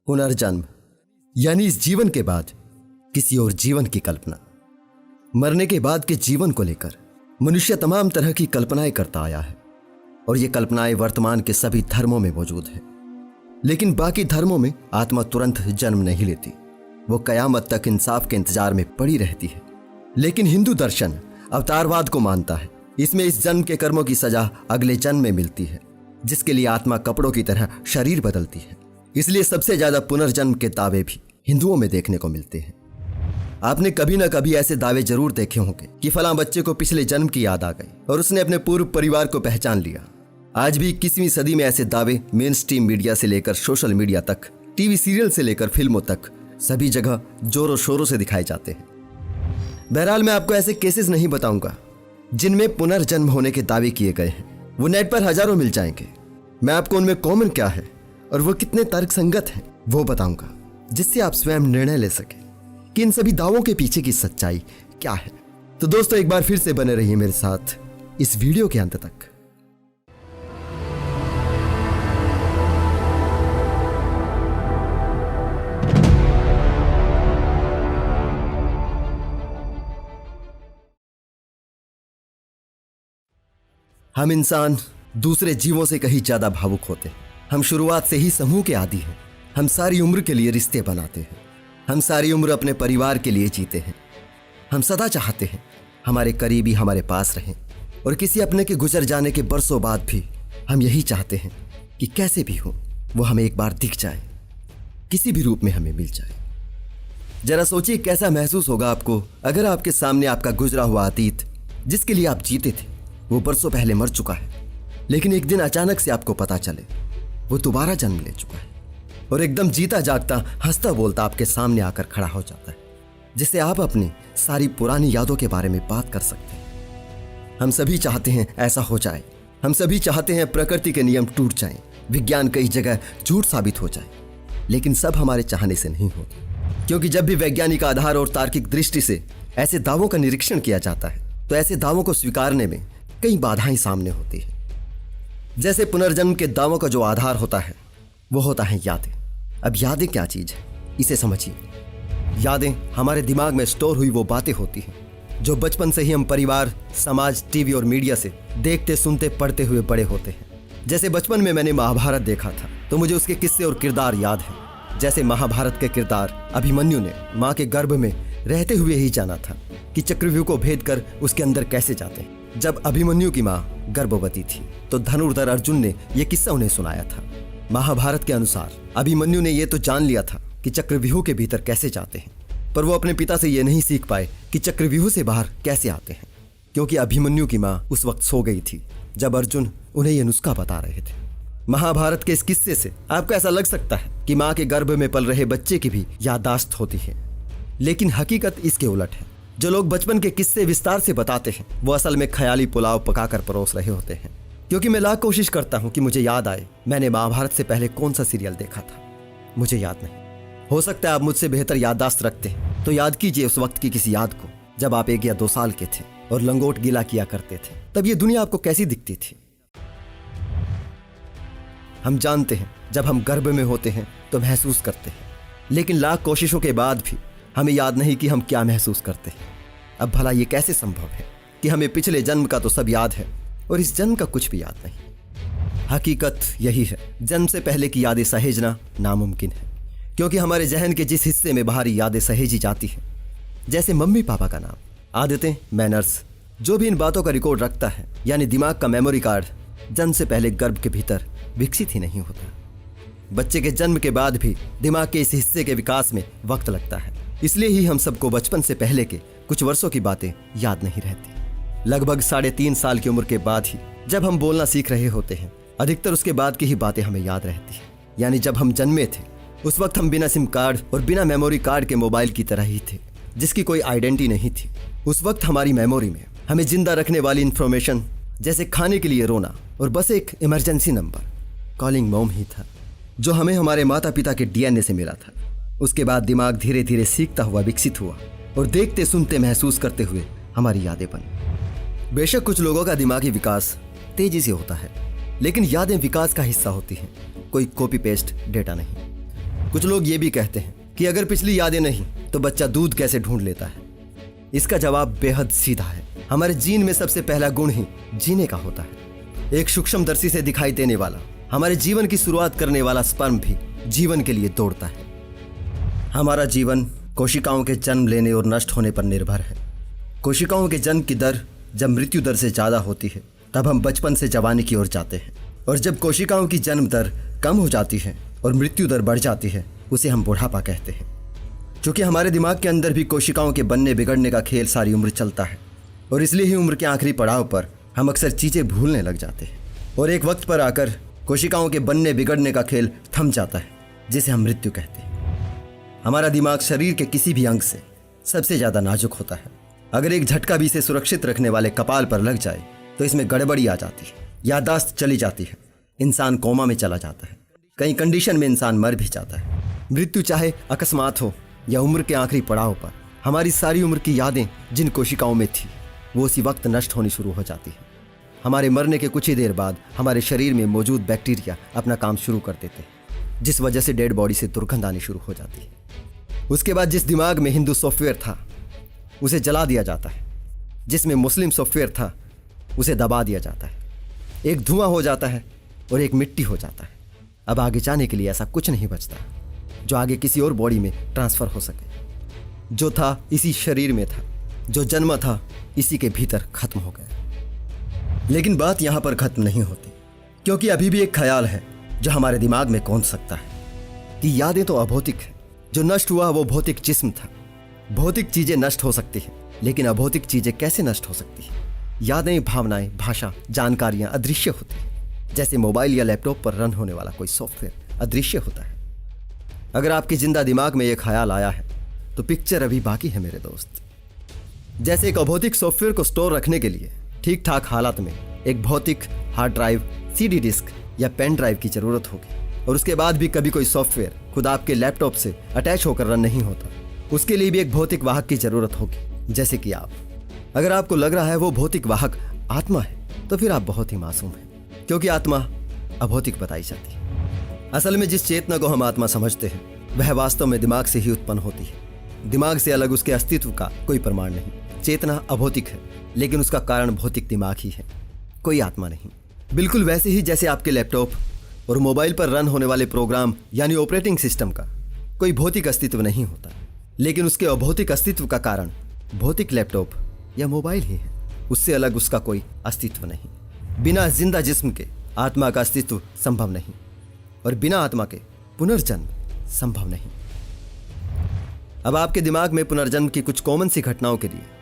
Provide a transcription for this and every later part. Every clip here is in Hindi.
पुनर्जन्म यानी इस जीवन के बाद किसी और जीवन की कल्पना। मरने के बाद के जीवन को लेकर मनुष्य तमाम तरह की कल्पनाएं करता आया है और ये कल्पनाएं वर्तमान के सभी धर्मों में मौजूद है। लेकिन बाकी धर्मों में आत्मा तुरंत जन्म नहीं लेती, वो कयामत तक इंसाफ के इंतजार में पड़ी रहती है। लेकिन हिंदू दर्शन अवतारवाद को मानता है। इसमें इस जन्म के कर्मों की सजा अगले जन्म में मिलती है, जिसके लिए आत्मा कपड़ों की तरह शरीर बदलती है। इसलिए सबसे ज्यादा पुनर्जन्म के दावे भी हिंदुओं में देखने को मिलते हैं। आपने कभी ना कभी ऐसे दावे जरूर देखे होंगे कि फलां बच्चे को पिछले जन्म की याद आ गई और उसने अपने पूर्व परिवार को पहचान लिया। आज भी 21वीं सदी में ऐसे दावे मेन स्ट्रीम मीडिया से लेकर सोशल मीडिया तक, टीवी सीरियल से लेकर फिल्मों तक सभी जगह जोरों शोरों से दिखाए जाते हैं। बहरहाल मैं आपको ऐसे केसेस नहीं बताऊंगा जिनमें पुनर्जन्म होने के दावे किए गए हैं। वो नेट पर हजारों मिल जाएंगे। मैं आपको उनमें कॉमन क्या है और वो कितने तर्कसंगत हैं वो बताऊंगा, जिससे आप स्वयं निर्णय ले सके कि इन सभी दावों के पीछे की सच्चाई क्या है। तो दोस्तों, एक बार फिर से बने रहिए मेरे साथ इस वीडियो के अंत तक। हम इंसान दूसरे जीवों से कहीं ज्यादा भावुक होते हैं। हम शुरुआत से ही समूह के आदी हैं। हम सारी उम्र के लिए रिश्ते बनाते हैं। हम सारी उम्र अपने परिवार के लिए जीते हैं। हम सदा चाहते हैं हमारे करीबी हमारे पास रहें, और किसी अपने के गुजर जाने के बरसों बाद भी हम यही चाहते हैं कि कैसे भी हो वो हमें एक बार दिख जाए, किसी भी रूप में हमें मिल जाए। जरा सोचिए कैसा महसूस होगा आपको अगर आपके सामने आपका गुजरा हुआ अतीत, जिसके लिए आप जीते थे, वो बरसों पहले मर चुका है। लेकिन एक दिन अचानक से आपको पता चले वो दोबारा जन्म ले चुका है और एकदम जीता जागता हंसता बोलता आपके सामने आकर खड़ा हो जाता है, जिससे आप अपनी सारी पुरानी यादों के बारे में बात कर सकते हैं। हम सभी चाहते हैं ऐसा हो जाए। हम सभी चाहते हैं प्रकृति के नियम टूट जाएं, विज्ञान कई जगह झूठ साबित हो जाए। लेकिन सब हमारे चाहने से नहीं होता, क्योंकि जब भी वैज्ञानिक आधार और तार्किक दृष्टि से ऐसे दावों का निरीक्षण किया जाता है तो ऐसे दावों को स्वीकारने में कई बाधाएं सामने होती है। जैसे पुनर्जन्म के दावों का जो आधार होता है वो होता है यादें। अब यादें क्या चीज है, इसे समझिए। यादें हमारे दिमाग में स्टोर हुई वो बातें होती हैं जो बचपन से ही हम परिवार, समाज, टीवी और मीडिया से देखते, सुनते, पढ़ते हुए बड़े होते हैं। जैसे बचपन में मैंने महाभारत देखा था तो मुझे उसके किस्से और किरदार याद हैं। जैसे महाभारत के किरदार अभिमन्यु ने माँ के गर्भ में रहते हुए ही जाना था कि चक्रव्यूह को भेद कर उसके अंदर कैसे जाते हैं। जब अभिमन्यु की माँ गर्भवती थी तो धनुर्धर अर्जुन ने यह किस्सा उन्हें सुनाया था। महाभारत के अनुसार अभिमन्यु ने यह तो जान लिया था कि चक्रव्यूह के भीतर कैसे जाते हैं, पर वो अपने पिता से यह नहीं सीख पाए कि चक्रव्यूह से बाहर कैसे आते हैं, क्योंकि अभिमन्यु की माँ उस वक्त सो गई थी जब अर्जुन उन्हें यह नुस्खा बता रहे थे। महाभारत के इस किस्से से आपको ऐसा लग सकता है कि माँ के गर्भ में पल रहे बच्चे की भी याददाश्त होती है, लेकिन हकीकत इसके उलट है। जो लोग बचपन के किस्से विस्तार से बताते हैं वो असल में ख्याली पुलाव पकाकर परोस रहे होते हैं। क्योंकि मैं लाख कोशिश करता हूं कि मुझे याद आए मैंने महाभारत से पहले कौन सा सीरियल देखा था, मुझे याद नहीं। हो सकता है आप मुझसे बेहतर याददाश्त रखते हैं, तो याद कीजिए उस वक्त की किसी याद को जब आप 1 या 2 साल के थे और लंगोट गीला किया करते थे। तब ये दुनिया आपको कैसी दिखती थी। हम जानते हैं जब हम गर्भ में होते हैं तो महसूस करते हैं, लेकिन लाख कोशिशों के बाद भी हमें याद नहीं कि हम क्या महसूस करते हैं। अब भला ये कैसे संभव है कि हमें पिछले जन्म का तो सब याद है और इस जन्म का कुछ भी याद नहीं। हकीकत यही है, जन्म से पहले की यादें सहेजना नामुमकिन है, क्योंकि हमारे जहन के जिस हिस्से में बाहरी यादें सहेजी जाती हैं, जैसे मम्मी पापा का नाम, आदतें, मैनर्स, जो भी इन बातों का रिकॉर्ड रखता है, यानी दिमाग का मेमोरी कार्ड, जन्म से पहले गर्भ के भीतर विकसित ही नहीं होता। बच्चे के जन्म के बाद भी दिमाग के इस हिस्से के विकास में वक्त लगता है। इसलिए ही हम सबको बचपन से पहले के कुछ वर्षों की बातें याद नहीं रहती। लगभग 3.5 साल की उम्र के बाद ही जब हम बोलना सीख रहे होते हैं, अधिकतर उसके बाद की ही बातें हमें याद रहती हैं। यानी जब हम जन्मे थे उस वक्त हम बिना सिम कार्ड और बिना मेमोरी कार्ड के मोबाइल की तरह ही थे, जिसकी कोई आइडेंटिटी नहीं थी। उस वक्त हमारी मेमोरी में हमें जिंदा रखने वाली इंफॉर्मेशन, जैसे खाने के लिए रोना और बस एक इमरजेंसी नंबर, कॉलिंग मॉम ही था, जो हमें हमारे माता पिता के डीएनए से मिला था। उसके बाद दिमाग धीरे धीरे सीखता हुआ विकसित हुआ और देखते, सुनते, महसूस करते हुए हमारी यादें बनी। बेशक कुछ लोगों का दिमागी विकास तेजी से होता है, लेकिन यादें विकास का हिस्सा होती हैं, कोई कॉपी पेस्ट डेटा नहीं। कुछ लोग ये भी कहते हैं कि अगर पिछली यादें नहीं तो बच्चा दूध कैसे ढूंढ लेता है। इसका जवाब बेहद सीधा है। हमारे जीन में सबसे पहला गुण ही जीने का होता है। एक सूक्ष्मदर्शी से दिखाई देने वाला, हमारे जीवन की शुरुआत करने वाला स्पर्म भी जीवन के लिए दौड़ता है। हमारा जीवन कोशिकाओं के जन्म लेने और नष्ट होने पर निर्भर है। कोशिकाओं के जन्म की दर जब मृत्यु दर से ज़्यादा होती है तब हम बचपन से जवानी की ओर जाते हैं, और जब कोशिकाओं की जन्म दर कम हो जाती है और मृत्यु दर बढ़ जाती है उसे हम बुढ़ापा कहते हैं। क्योंकि हमारे दिमाग के अंदर भी कोशिकाओं के बनने बिगड़ने का खेल सारी उम्र चलता है, और इसलिए ही उम्र के आखिरी पड़ाव पर हम अक्सर चीज़ें भूलने लग जाते हैं, और एक वक्त पर आकर कोशिकाओं के बनने बिगड़ने का खेल थम जाता है, जिसे हम मृत्यु कहते हैं। हमारा दिमाग शरीर के किसी भी अंग से सबसे ज़्यादा नाजुक होता है। अगर एक झटका भी इसे सुरक्षित रखने वाले कपाल पर लग जाए तो इसमें गड़बड़ी आ जाती है, याददाश्त चली जाती है, इंसान कोमा में चला जाता है, कई कंडीशन में इंसान मर भी जाता है। मृत्यु चाहे अकस्मात हो या उम्र के आखिरी पड़ाव पर, हमारी सारी उम्र की यादें जिन कोशिकाओं में थी वो उसी वक्त नष्ट होनी शुरू हो जाती है। हमारे मरने के कुछ ही देर बाद हमारे शरीर में मौजूद बैक्टीरिया अपना काम शुरू कर देते हैं, जिस वजह से डेड बॉडी से दुर्गंध आनी शुरू हो जाती है। उसके बाद जिस दिमाग में हिंदू सॉफ्टवेयर था उसे जला दिया जाता है, जिसमें मुस्लिम सॉफ्टवेयर था उसे दबा दिया जाता है। एक धुआं हो जाता है और एक मिट्टी हो जाता है। अब आगे जाने के लिए ऐसा कुछ नहीं बचता जो आगे किसी और बॉडी में ट्रांसफ़र हो सके। जो था इसी शरीर में था, जो जन्मा था इसी के भीतर खत्म हो गया। लेकिन बात यहाँ पर खत्म नहीं होती, क्योंकि अभी भी एक ख्याल है जो हमारे दिमाग में कौंध सकता है कि यादें तो अभौतिक है। जो नष्ट हुआ वो भौतिक जिस्म था। भौतिक चीज़ें नष्ट हो सकती हैं, लेकिन अभौतिक चीज़ें कैसे नष्ट हो सकती हैं? यादें, भावनाएं, भाषा, जानकारियाँ अदृश्य होती हैं। जैसे मोबाइल या लैपटॉप पर रन होने वाला कोई सॉफ्टवेयर अदृश्य होता है। अगर आपके जिंदा दिमाग में यह ख्याल आया है तो पिक्चर अभी बाकी है मेरे दोस्त। जैसे एक अभौतिक सॉफ्टवेयर को स्टोर रखने के लिए ठीक ठाक हालात में एक भौतिक हार्ड ड्राइव, सीडी डिस्क या पेन ड्राइव की जरूरत होगी, और उसके बाद भी कभी कोई सॉफ्टवेयर खुद आपके लैपटॉप से अटैच होकर रन नहीं होता, उसके लिए भी एक भौतिक वाहक की जरूरत होगी, जैसे कि आप। अगर आपको लग रहा है वो भौतिक वाहक आत्मा है तो फिर आप बहुत ही मासूम हैं, क्योंकि आत्मा अभौतिक बताई जाती है। असल में जिस चेतना को हम आत्मा समझते हैं वह वास्तव में दिमाग से ही उत्पन्न होती है। दिमाग से अलग उसके अस्तित्व का कोई प्रमाण नहीं। चेतना अभौतिक है, लेकिन उसका कारण भौतिक दिमाग ही है, कोई आत्मा नहीं। बिल्कुल वैसे ही जैसे आपके लैपटॉप और मोबाइल पर रन होने वाले प्रोग्राम यानी ऑपरेटिंग सिस्टम का कोई भौतिक अस्तित्व नहीं होता, लेकिन उसके अभौतिक अस्तित्व का कारण भौतिक लैपटॉप या मोबाइल ही है। उससे अलग उसका कोई अस्तित्व नहीं। बिना जिंदा जिस्म के आत्मा का अस्तित्व संभव नहीं, और बिना आत्मा के पुनर्जन्म संभव नहीं। अब आपके दिमाग में पुनर्जन्म की कुछ कॉमन सी घटनाओं के लिए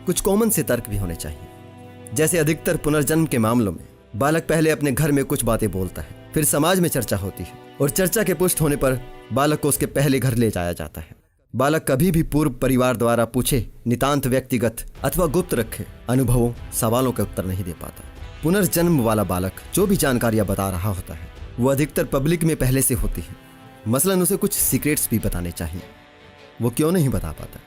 कुछ कॉमन से तर्क भी होने चाहिए। जैसे अधिकतर पुनर्जन्म के मामलों में बालक पहले अपने घर में कुछ बातें बोलता है, फिर समाज में चर्चा होती है, और चर्चा के पुष्ट होने पर बालक को उसके पहले घर ले जाया जाता है। बालक कभी भी पूर्व परिवार द्वारा पूछे नितांत व्यक्तिगत अथवा गुप्त रखे अनुभवों, सवालों का उत्तर नहीं दे पाता। पुनर्जन्म वाला बालक जो भी जानकारियां बता रहा होता है वो अधिकतर पब्लिक में पहले से होती है। मसलन उसे कुछ सीक्रेट्स भी बताने चाहिए, वो क्यों नहीं बता पाता।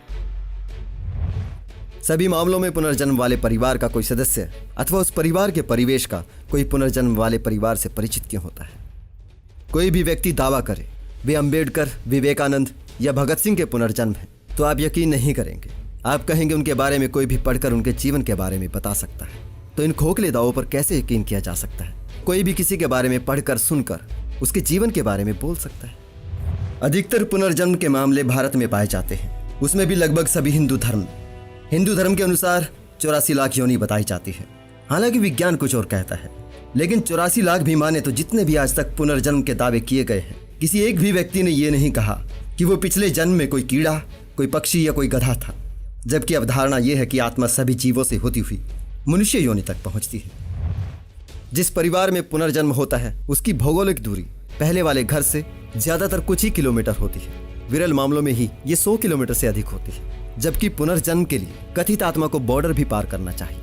सभी मामलों में पुनर्जन्म वाले परिवार का कोई सदस्य अथवा उस परिवार के परिवेश का कोई पुनर्जन्म वाले परिवार से परिचित क्यों होता है। कोई भी व्यक्ति दावा करे वे अंबेडकर, विवेकानंद या भगत सिंह के पुनर्जन्म हैं, तो आप यकीन नहीं करेंगे। आप कहेंगे उनके बारे में कोई भी पढ़कर उनके जीवन के बारे में बता सकता है, तो इन खोखले दावों पर कैसे यकीन किया जा सकता है। कोई भी किसी के बारे में पढ़कर, सुनकर उसके जीवन के बारे में बोल सकता है। अधिकतर पुनर्जन्म के मामले भारत में पाए जाते हैं, उसमें भी लगभग सभी हिंदू धर्म के अनुसार 84 लाख योनि बताई जाती है। हालांकि विज्ञान कुछ और कहता है, लेकिन 84 लाख भी माने तो जितने भी आज तक पुनर्जन्म के दावे किए गए हैं, किसी एक भी व्यक्ति ने यह नहीं कहा कि वो पिछले जन्म में कोई कीड़ा, कोई पक्षी या कोई गधा था। जबकि अवधारणा यह है कि आत्मा सभी जीवों से होती हुई मनुष्य योनि तक पहुंचती है। जिस परिवार में पुनर्जन्म होता है उसकी भौगोलिक दूरी पहले वाले घर से ज्यादातर कुछ ही किलोमीटर होती है। विरल मामलों में ही ये 100 किलोमीटर से अधिक होती है। जबकि पुनर्जन्म के लिए कथित आत्मा को बॉर्डर भी पार करना चाहिए,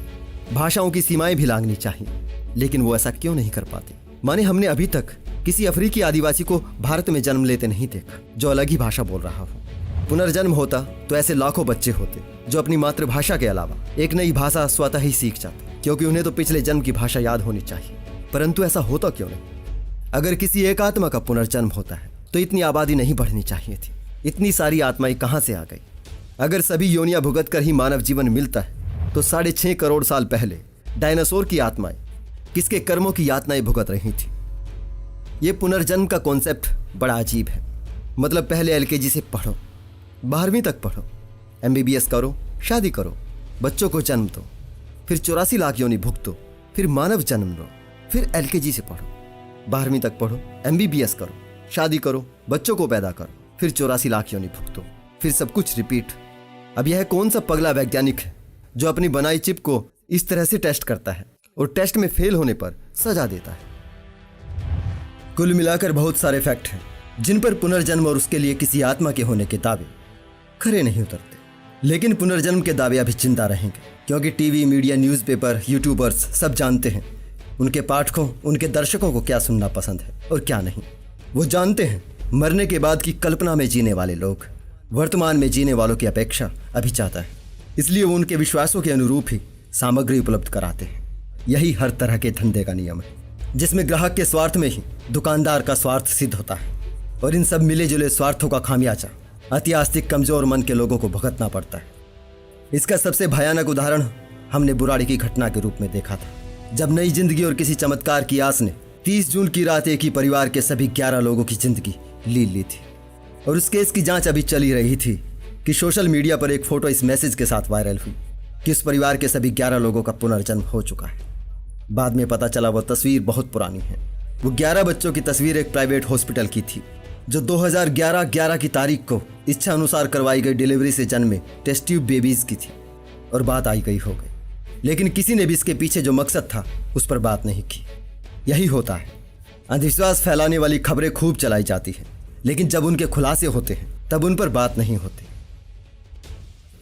भाषाओं की सीमाएं भी लांघनी चाहिए, लेकिन वो ऐसा क्यों नहीं कर पाती। माने हमने अभी तक किसी अफ्रीकी आदिवासी को भारत में जन्म लेते नहीं देखा जो अलग ही भाषा बोल रहा हो। पुनर्जन्म होता तो ऐसे लाखों बच्चे होते जो अपनी मातृभाषा के अलावा एक नई भाषा स्वतः ही सीख जाते, क्योंकि उन्हें तो पिछले जन्म की भाषा याद होनी चाहिए। परंतु ऐसा होता क्यों नहीं। अगर किसी एक आत्मा का पुनर्जन्म होता है तो इतनी आबादी नहीं बढ़नी चाहिए थी। इतनी सारी आत्माएं कहाँ से आ गई? अगर सभी योनियां भुगत कर ही मानव जीवन मिलता है तो 6.5 करोड़ साल पहले डायनासोर की आत्माएं किसके कर्मों की यातनाएं भुगत रही थी? ये पुनर्जन्म का कॉन्सेप्ट बड़ा अजीब है। मतलब पहले एलकेजी से पढ़ो, 12वीं तक पढ़ो, MBBS करो, शादी करो, बच्चों को जन्म दो, फिर 84 लाख योनि भुगतो, फिर मानव जन्म लो, फिर एलकेजी से पढ़ो, 12वीं तक पढ़ो, MBBS करो, शादी करो, बच्चों को पैदा करो, फिर 84 लाख योनि भुगतो, फिर सब कुछ रिपीट। अब यह कौन सा पगला वैज्ञानिक है जो अपनी बनाई चिप को इस तरह से टेस्ट करता है और टेस्ट में फेल होने पर सजा देता है? कुल मिलाकर बहुत सारे फैक्ट हैं जिन पर पुनर्जन्म और उसके लिए किसी आत्मा के होने के दावे खरे नहीं उतरते। लेकिन पुनर्जन्म के दावे अभी जिंदा रहेंगे, क्योंकि टीवी, मीडिया, न्यूज़पेपर, यूट्यूबर्स सब जानते हैं उनके पाठकों, उनके दर्शकों को क्या सुनना पसंद है और क्या नहीं। वो जानते हैं मरने के बाद की कल्पना में जीने वाले लोग वर्तमान में जीने वालों की अपेक्षा अभी ज़्यादा है, इसलिए वो उनके विश्वासों के अनुरूप ही सामग्री उपलब्ध कराते हैं। यही हर तरह के धंधे का नियम है, जिसमें ग्राहक के स्वार्थ में ही दुकानदार का स्वार्थ सिद्ध होता है, और इन सब मिले जुले स्वार्थों का खामियाजा अति आस्तिक कमजोर मन के लोगों को भुगतना पड़ता है। इसका सबसे भयानक उदाहरण हमने बुराड़ी की घटना के रूप में देखा था, जब नई जिंदगी और किसी चमत्कार की आस ने 30 जून की रात एक ही परिवार के सभी 11 लोगों की जिंदगी ली थी। और उस केस की जांच अभी चली रही थी कि सोशल मीडिया पर एक फोटो इस मैसेज के साथ वायरल हुई कि उस परिवार के सभी 11 लोगों का पुनर्जन्म हो चुका है। बाद में पता चला वो तस्वीर बहुत पुरानी है। वो 11 बच्चों की तस्वीर एक प्राइवेट हॉस्पिटल की थी, जो 2011 की तारीख को इच्छा अनुसार करवाई गई डिलीवरी से जन्मे टेस्ट ट्यूब बेबीज की थी। और बात आई गई हो गई, लेकिन किसी ने भी इसके पीछे जो मकसद था उस पर बात नहीं की। यही होता है, अंधविश्वास फैलाने वाली खबरें खूब चलाई जाती हैं, लेकिन जब उनके खुलासे होते हैं तब उन पर बात नहीं होती।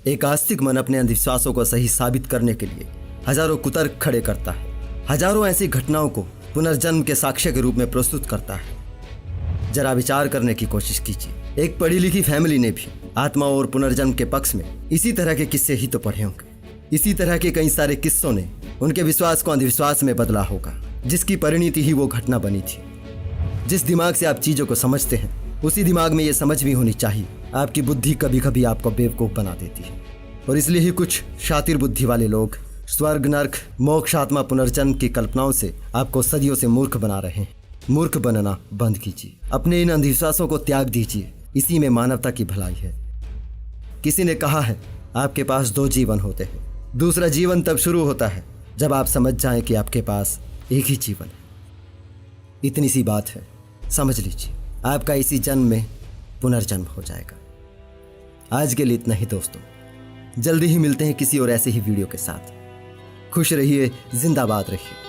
एक आस्तिक मन अपने अंधविश्वासों को सही साबित करने के लिए हजारों कुतर्क खड़े करता है, हजारों ऐसी घटनाओं को पुनर्जन्म के साक्ष्य के रूप में प्रस्तुत करता है। जरा विचार करने की कोशिश कीजिए। एक पढ़ी लिखी फैमिली ने भी आत्मा और पुनर्जन्म के पक्ष में इसी तरह के किस्से ही तो पढ़े होंगे। इसी तरह के कई सारे किस्सों ने उनके विश्वास को अंधविश्वास में बदला होगा, जिसकी परिणति ही वो घटना बनी थी। जिस दिमाग से आप चीजों को समझते हैं उसी दिमाग में ये समझ भी होनी चाहिए। आपकी बुद्धि कभी कभी आपको बेवकूफ बना देती है, और इसलिए ही कुछ शातिर बुद्धि वाले लोग स्वर्ग, नर्क, मोक्ष, आत्मा, पुनर्जन्म की कल्पनाओं से आपको सदियों से मूर्ख बना रहे हैं। मूर्ख बनना बंद कीजिए, अपने इन अंधविश्वासों को त्याग दीजिए। इसी में मानवता की भलाई है। किसी ने कहा है आपके पास 2 जीवन होते हैं। दूसरा जीवन तब शुरू होता है जब आप समझ जाएं कि आपके पास एक ही जीवन है। इतनी सी बात है, समझ लीजिए, आपका इसी जन्म में पुनर्जन्म हो जाएगा। आज के लिए इतना ही दोस्तों, जल्दी ही मिलते हैं किसी और ऐसे ही वीडियो के साथ। खुश रहिए, जिंदाबाद रहिए।